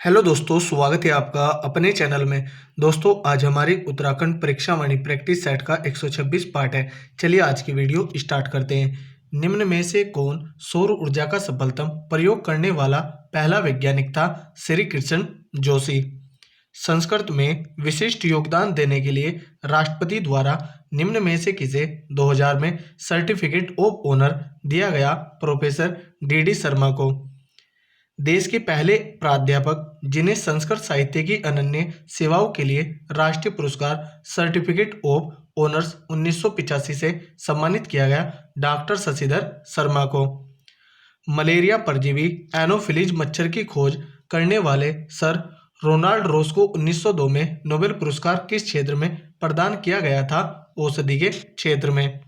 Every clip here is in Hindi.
हेलो दोस्तों, स्वागत है आपका अपने चैनल में। दोस्तों, आज हमारी उत्तराखंड परीक्षा वाणी प्रैक्टिस सेट का 126 पार्ट है। चलिए आज की वीडियो स्टार्ट करते हैं। निम्न में से कौन सौर ऊर्जा का सफलतम प्रयोग करने वाला पहला वैज्ञानिक था? श्री कृष्ण जोशी। संस्कृत में विशिष्ट योगदान देने के लिए राष्ट्रपति द्वारा निम्न में से किसे 2000 में सर्टिफिकेट ऑफ ऑनर दिया गया? प्रोफेसर डी शर्मा को। देश के पहले प्राध्यापक जिन्हें संस्कृत साहित्य की अनन्य सेवाओं के लिए राष्ट्रीय पुरस्कार सर्टिफिकेट ऑफ ऑनर्स 1985 से सम्मानित किया गया? डॉक्टर शशिधर शर्मा को। मलेरिया परजीवी एनोफिलीज मच्छर की खोज करने वाले सर रोनाल्ड रोस को 1902 में नोबेल पुरस्कार किस क्षेत्र में प्रदान किया गया था? औषधि के क्षेत्र में।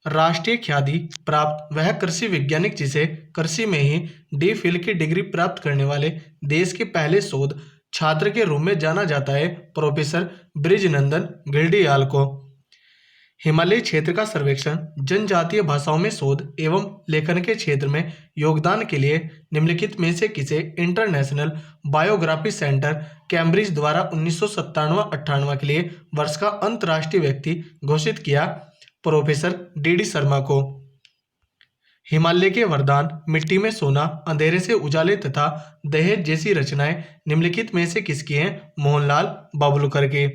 राष्ट्रीय ख्याति प्राप्त वह कृषि वैज्ञानिक जिसे कृषि में ही डी.फिल की डिग्री प्राप्त करने वाले देश के पहले शोध छात्र के रूप में जाना जाता है? प्रोफेसर ब्रिजनंदन घिल्डियाल को। हिमालय क्षेत्र का सर्वेक्षण जनजातीय भाषाओं में शोध एवं लेखन के क्षेत्र में योगदान के लिए निम्नलिखित में से किसे इंटरनेशनल बायोग्राफी सेंटर कैम्ब्रिज द्वारा 1997-98 के लिए वर्ष का अंतर्राष्ट्रीय व्यक्ति घोषित किया? प्रोफेसर डी शर्मा को। हिमालय के वरदान मिट्टी में सोना, अंधेरे से उजाले तथा दहेज जैसी रचनाएं निम्नलिखित में से किसकी हैं? मोहनलाल बाबुलकर के।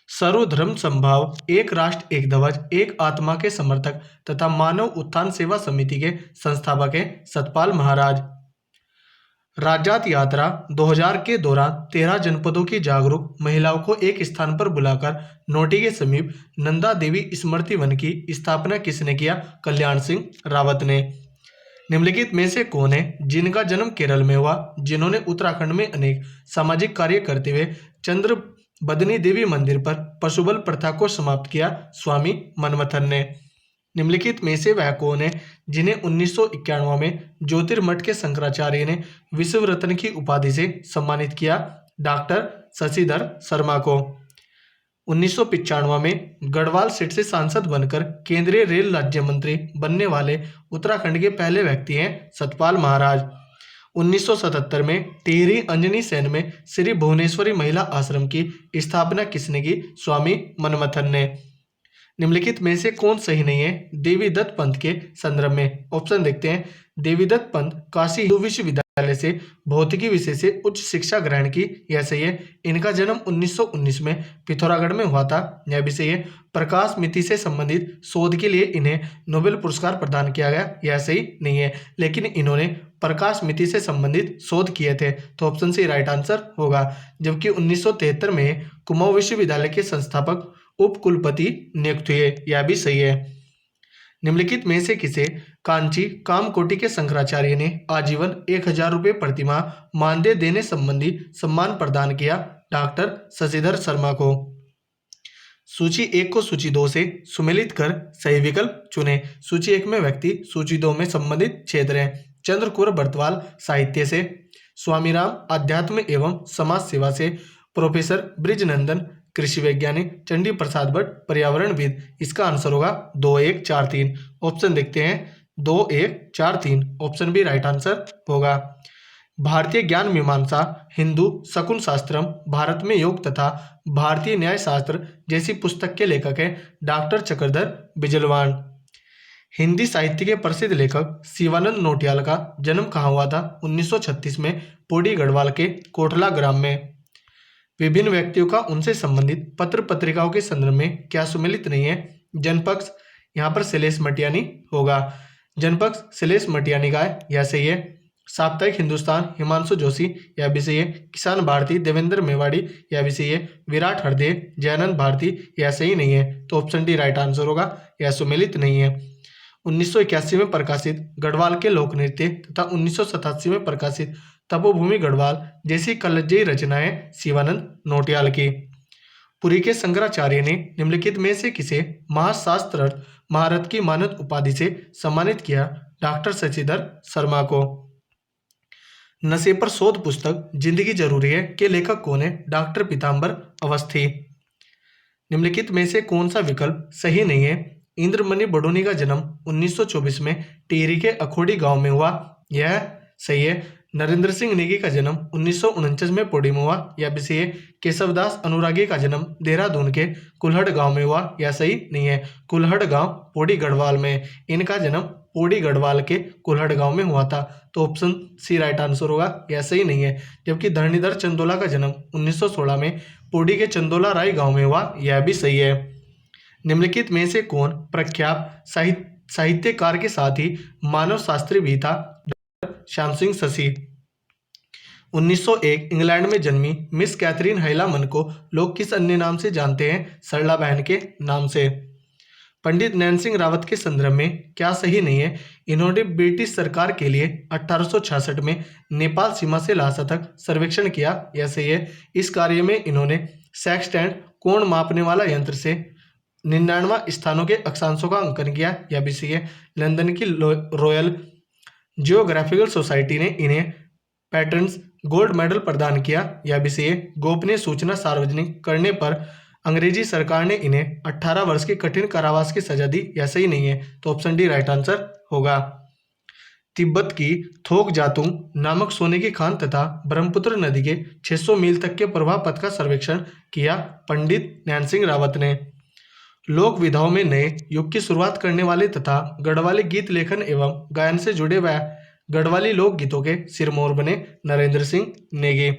सर्वधर्म समभाव, एक राष्ट्र एक ध्वज, एक आत्मा के समर्थक तथा मानव उत्थान सेवा समिति के संस्थापक हैं सतपाल महाराज। राज्यात यात्रा 2000 के दौरान 13 जनपदों की जागरूक महिलाओं को एक स्थान पर बुलाकर नोटी के समीप नंदा देवी स्मृति वन की स्थापना किसने किया? कल्याण सिंह रावत ने। निम्नलिखित में से कौन है जिनका जन्म केरल में हुआ, जिन्होंने उत्तराखंड में अनेक सामाजिक कार्य करते हुए चंद्र बदनी देवी मंदिर पर पशुबल प्रथा को समाप्त किया? स्वामी मनमथन ने। निम्नलिखित में से वह कौन है जिन्हें 1991 में ज्योतिर्मठ के शंकराचार्य ने विश्व रत्न की उपाधि से सम्मानित किया? डॉक्टर शशिधर शर्मा को। 1995 में गढ़वाल सीट से सांसद बनकर केंद्रीय रेल राज्य मंत्री बनने वाले उत्तराखंड के पहले व्यक्ति हैं सतपाल महाराज। 1977 में टिहरी अंजनी सेन में श्री भुवनेश्वरी महिला आश्रम की स्थापना किसने की? स्वामी मनमथन ने। निम्नलिखित में से कौन सही नहीं है देवी दत्त पंथ के संदर्भ में? ऑप्शन देखते हैं। देवी दत्त पंथ काशी हिंदू विश्वविद्यालय से भौतिकी विषय से उच्च शिक्षा ग्रहण की, यह सही है। इनका जन्म 1919 में पिथौरागढ़ में हुआ था, यह भी सही है। प्रकाश मिति से संबंधित शोध के लिए इन्हें नोबेल पुरस्कार प्रदान किया गया, यह सही नहीं है, लेकिन इन्होंने प्रकाश मिति से संबंधित शोध किए थे, तो ऑप्शन सी राइट आंसर होगा। जबकि 1973 में कुमाऊं विश्वविद्यालय के संस्थापक उप कुलपति नियुक्त हुए, यह भी सही है। निम्नलिखित में से किसे कांची कामकोटि के शंकराचार्य ने आजीवन 1000 रुपये प्रतिमाह मानदेय देने संबंधी सम्मान प्रदान किया? डॉक्टर शशिधर शर्मा को। सूची 1 को सूची 2 से सुमेलित कर सही विकल्प चुने। सूची 1 में व्यक्ति, सूची 2 में संबंधित क्षेत्र है। चंद्रकुर बर्तवाल साहित्य से, स्वामीराम अध्यात्म एवं समाज सेवा से, प्रोफेसर ब्रिजनंदन कृषि वैज्ञानिक, चंडी प्रसाद भट्ट पर्यावरणविद। इसका आंसर होगा 2 1 4 3। ऑप्शन देखते हैं। 2 1 4 3 ऑप्शन भी राइट आंसर होगा। भारतीय ज्ञान मीमांसा, हिंदू शकुन शास्त्रम, भारत में योग तथा भारतीय न्याय शास्त्र जैसी पुस्तक के लेखक हैं डॉक्टर चक्रधर बिजलवान। हिंदी साहित्य के प्रसिद्ध लेखक शिवानंद नौटियाल का जन्म कहाँ हुआ था? 1936 में पौड़ी गढ़वाल के कोटला ग्राम में। विभिन्न व्यक्तियों का उनसे संबंधित पत्र पत्रिकाओं के संदर्भ में क्या सुमेलित नहीं है? जनपक्ष, यहाँ पर शैलेश मटियानी होगा। जनपक्ष शैलेश मटियानी का है, यह सही है। साप्ताहिक हिंदुस्तान हिमांशु जोशी, यह भी सही है। किसान भारती देवेंद्र मेवाड़ी, यह भी सही है। विराट हृदय जयानंद भारती, यह सही नहीं है, तो ऑप्शन डी राइट आंसर होगा, यह सुमेलित नहीं है। 1981 में प्रकाशित गढ़वाल के लोक नृत्य तथा 1987 में प्रकाशित तपोभूमि गढ़वाल जैसी कलज्जयी रचनाएं शिवानंद नौटियाल की। पुरी के शंकराचार्य ने निम्नलिखित में से किसे महाशास्त्रार्थ महारथ की मानद उपाधि से सम्मानित किया? डॉक्टर शशिधर शर्मा को। नशे पर शोध पुस्तक जिंदगी जरूरी है के लेखक कौन है? डॉक्टर पीताम्बर अवस्थी। निम्नलिखित में से कौन सा विकल्प सही नहीं है? इंद्रमणि बडोनी का जन्म 1924 में टिहरी के अखोड़ी गांव में हुआ, यह सही है। नरेंद्र सिंह नेगी का जन्म 1949 में पौड़ी में हुआ, या भी सही है। केशवदास अनुरागी का जन्म देहरादून के कुल्हड़ गांव में हुआ, या सही नहीं है। कुल्हड़ गांव पौड़ी गढ़वाल में, इनका जन्म पौड़ी गढ़वाल के कुल्हड़ गांव में हुआ था। तो ऑप्शन सी राइट आंसर होगा, या सही नहीं है। जबकि धरणीधर चंदोला का जन्म 1916 में पौड़ी के चंदोला राय गांव में हुआ, यह भी सही है। निम्नलिखित में से कौन प्रख्यात साहित्यकार के साथ ही मानव शास्त्री भी था? श्याम सिंह शशि। 1901 इंग्लैंड में जन्मी मिस कैथरीन हैलामन को लोग किस अन्य नाम से जानते हैं? सरला बहन के नाम से। पंडित नैन सिंह रावत के संदर्भ में क्या सही नहीं है? इन्होंने ब्रिटिश सरकार के लिए 1866 में नेपाल सीमा से लासा तक सर्वेक्षण किया, यह सही है। इस कार्य में इन्होंने सेक्सटेंट कोण मापने वाला यंत्र से 99 स्थानों के अक्षांशों का अंकन किया, यह भी सही है। लंदन की रॉयल जियोग्राफिकल सोसाइटी ने इन्हें पैटर्न्स गोल्ड मेडल प्रदान किया, यह भी सही है। गोपनीय सूचना सार्वजनिक करने पर अंग्रेजी सरकार ने इन्हें 18 वर्ष के कठिन कारावास की सजा दी, यह सही नहीं है। तो ऑप्शन डी राइट आंसर होगा। तिब्बत की थोक जातुंग नामक सोने की खान तथा ब्रह्मपुत्र नदी के 600 मील तक के प्रवाह पथ का सर्वेक्षण किया पंडित नैन सिंह रावत ने। लोक विधाओं में नए युग की शुरुआत करने वाले तथा गढ़वाली गीत लेखन एवं गायन से जुड़े हुए गढ़वाली लोकगीतों के सिरमौर बने नरेंद्र सिंह नेगी।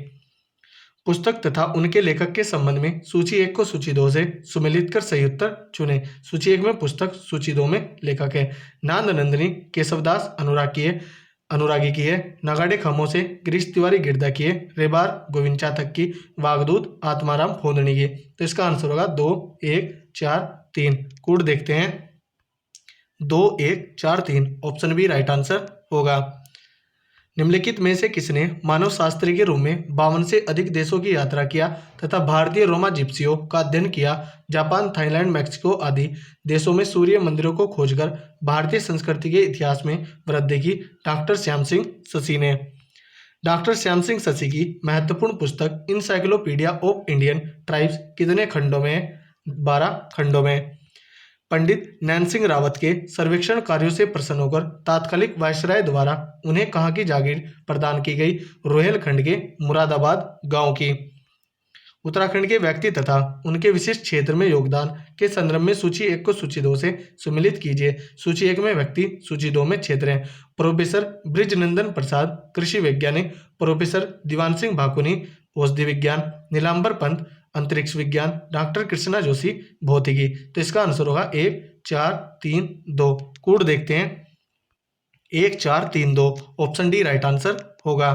पुस्तक तथा उनके लेखक के संबंध में सूची 1 को सूची 2 से सुमेलित कर सही उत्तर चुने। सूची 1 में पुस्तक, सूची 2 में लेखक है। नांद नंदिनी केशवदास अनुरागी की है। नगाड़े खामों से गिरीश तिवारी गिरदा की है। रेबार गोविंद चातक की। वागदूत आत्माराम फोंदणी की। तो इसका आंसर होगा 2, 1, 4, 3। कूट देखते हैं। 2, 1, 4, 3 ऑप्शन बी राइट आंसर होगा। निम्नलिखित में से किसने मानव शास्त्री के रूप में 52 से अधिक देशों की यात्रा किया तथा भारतीय रोमा जिप्सियों का अध्ययन किया? जापान, थाईलैंड, मैक्सिको आदि देशों में सूर्य मंदिरों को खोजकर भारतीय संस्कृति के इतिहास में वृद्धि की? डॉक्टर श्याम सिंह शशि ने। डॉक्टर श्याम सिंह शशि की महत्वपूर्ण पुस्तक इनसाइक्लोपीडिया ऑफ इंडियन ट्राइब्स कितने खंडों में? 12 खंडों में। पंडित नैन सिंह रावत के सर्वेक्षण कार्यों से प्रसन्न होकर तात्कालिक वायसराय द्वारा उन्हें कहाँ की जागीर प्रदान की गई? रोहेलखंड के मुरादाबाद गांव की। उत्तराखंड के व्यक्ति तथा उनके विशिष्ट क्षेत्र में योगदान के संदर्भ में सूची 1 को सूची 2 से सुमेलित कीजिए। सूची 1 में व्यक्ति, सूची 2 में क्षेत्र हैं। प्रोफेसर बृजनंदन प्रसाद कृषि वैज्ञानिक, प्रोफेसर दीवान सिंह भाकुनी औषधि विज्ञान, नीलांबर पंत अंतरिक्ष विज्ञान, डॉक्टर कृष्णा जोशी भौतिकी। तो इसका आंसर होगा 1, 4, 3, 2। कूट देखते हैं। 1, 4, 3, 2 ऑप्शन डी राइट आंसर होगा।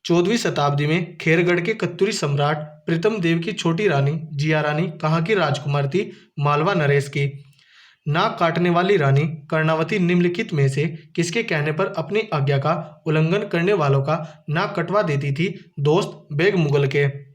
14वीं शताब्दी में खेरगढ़ के कत्तूरी सम्राट प्रीतम देव की छोटी रानी जिया रानी कहाँ की राजकुमार थी? मालवा नरेश की। नाक काटने वाली रानी कर्णावती निम्नलिखित में से किसके कहने पर अपनी आज्ञा का उल्लंघन करने वालों का नाक कटवा देती थी? दोस्त बेग मुगल के।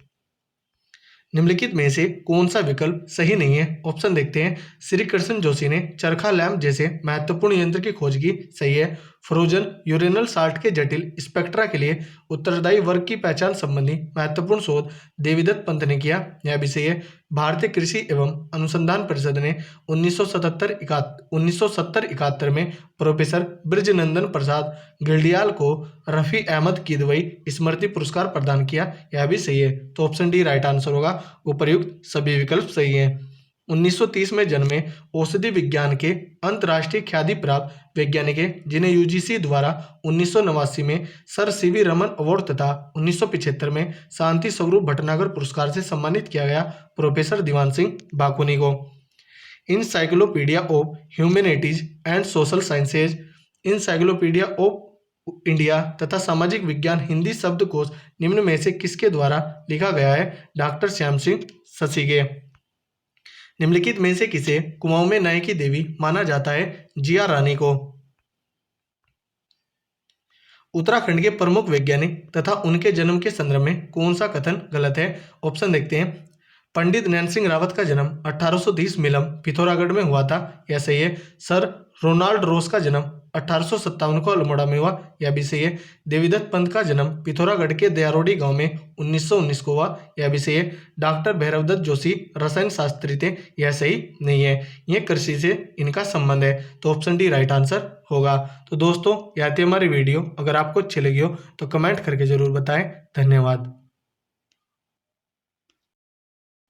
निम्नलिखित में से कौन सा विकल्प सही नहीं है? ऑप्शन देखते हैं। श्री कृष्ण जोशी ने चरखा लैंप जैसे महत्वपूर्ण यंत्र की खोज की, सही है। फ्रोजन यूरेनल साल्ट के जटिल स्पेक्ट्रा के लिए उत्तरदायी वर्ग की पहचान संबंधी महत्वपूर्ण शोध देवीदत्त पंत ने किया, यह भी सही है। भारतीय कृषि एवं अनुसंधान परिषद ने 1970-71 में प्रोफेसर बृजनंदन प्रसाद गिल्डियाल को रफ़ी अहमद किदवई स्मृति पुरस्कार प्रदान किया, यह भी सही है। तो ऑप्शन डी राइट आंसर होगा। उपर्युक्त सभी विकल्प सही हैं। 1930 में जन्मे औषधि विज्ञान के अंतर्राष्ट्रीय ख्याति प्राप्त वैज्ञानिक हैं, जिन्हें यूजीसी द्वारा 1989 में सर सीवी रमन अवार्ड तथा 1975 में शांति स्वरूप भटनागर पुरस्कार से सम्मानित किया गया प्रोफेसर दीवान सिंह भाकुनी को। Encyclopaedia of humanities and social sciences, encyclopaedia of India तथा सामाजिक विज्ञान हिंदी शब्दकोश निम्न में से किसके द्वारा लिखा गया है? डॉक्टर श्याम सिंह शशि के। निम्नलिखित में से किसे कुमाऊं में न्याय की देवी माना जाता है? जिया रानी को। उत्तराखंड के प्रमुख वैज्ञानिक तथा उनके जन्म के संदर्भ में कौन सा कथन गलत है? ऑप्शन देखते हैं। पंडित नैन सिंह रावत का जन्म 1830 मिलम पिथौरागढ़ में हुआ था, यह सही है। सर रोनाल्ड रोस का जन्म 1857 को अल्मोड़ा में हुआ, यह भी सही है। देवीदत्त पंत का जन्म पिथौरागढ़ के दयारोडी गांव में 1919 को हुआ, यह भी सही है। डॉक्टर भैरवदत्त जोशी रसायन शास्त्री थे, यह सही नहीं है। यह कृषि से इनका संबंध है, तो ऑप्शन डी राइट आंसर होगा। तो दोस्तों, यह थी हमारी वीडियो। अगर आपको अच्छी लगी हो तो कमेंट करके जरूर बताएं। धन्यवाद।